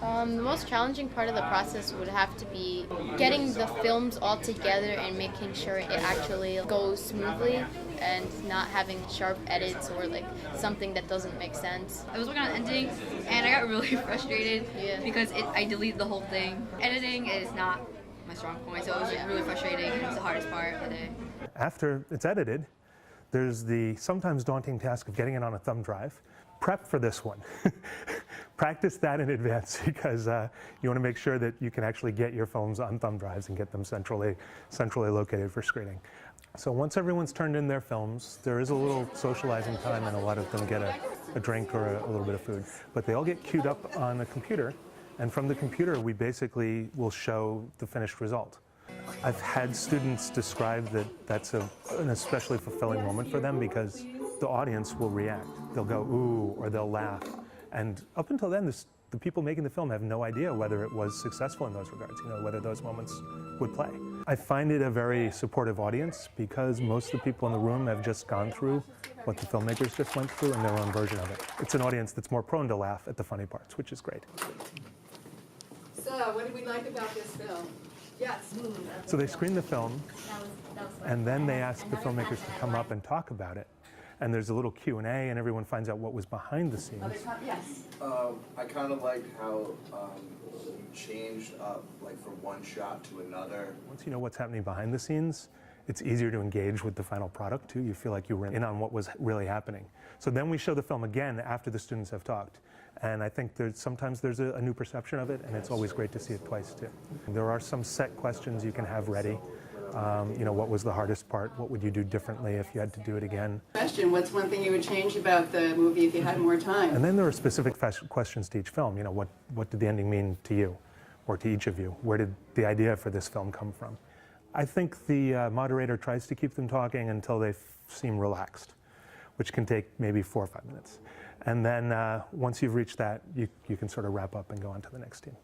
The most challenging part of the process would have to be getting the films all together and making sure it actually goes smoothly and not having sharp edits or like something that doesn't make sense. I was working on editing and I got really frustrated because I deleted the whole thing. Editing is not my strong point, so it was just really frustrating and it was the hardest part of the day. After it's edited, there's the sometimes daunting task of getting it on a thumb drive. Prep for this one. Practice that in advance because you want to make sure that you can actually get your films on thumb drives and get them centrally located for screening. So once everyone's turned in their films, there is a little socializing time and a lot of them get a drink or a little bit of food. But they all get queued up on a computer, and from the computer we basically will show the finished result. I've had students describe that that's an especially fulfilling moment for them because the audience will react. They'll go, ooh, or they'll laugh. And up until then, the people making the film have no idea whether it was successful in those regards, whether those moments would play. I find it a very supportive audience because most of the people in the room have just gone through what the filmmakers just went through in their own version of it. It's an audience that's more prone to laugh at the funny parts, which is great. So, what did we like about this film? Yes. So they screen the film, and then they ask the filmmakers to come up and talk about it. And there's a little Q&A, and everyone finds out what was behind the scenes. Yes. I kind of liked how you changed up, like from one shot to another. Once you know what's happening behind the scenes, it's easier to engage with the final product too. You feel like you were in on what was really happening. So then we show the film again after the students have talked. And I think sometimes there's a new perception of it, and it's always great to see it twice too. There are some set questions you can have ready. What was the hardest part? What would you do differently if you had to do it again? Question, what's one thing you would change about the movie if you had more time? And then there are specific questions to each film. What did the ending mean to you or to each of you? Where did the idea for this film come from? I think the moderator tries to keep them talking until they seem relaxed, which can take maybe 4 or 5 minutes. And then once you've reached that, you can sort of wrap up and go on to the next team.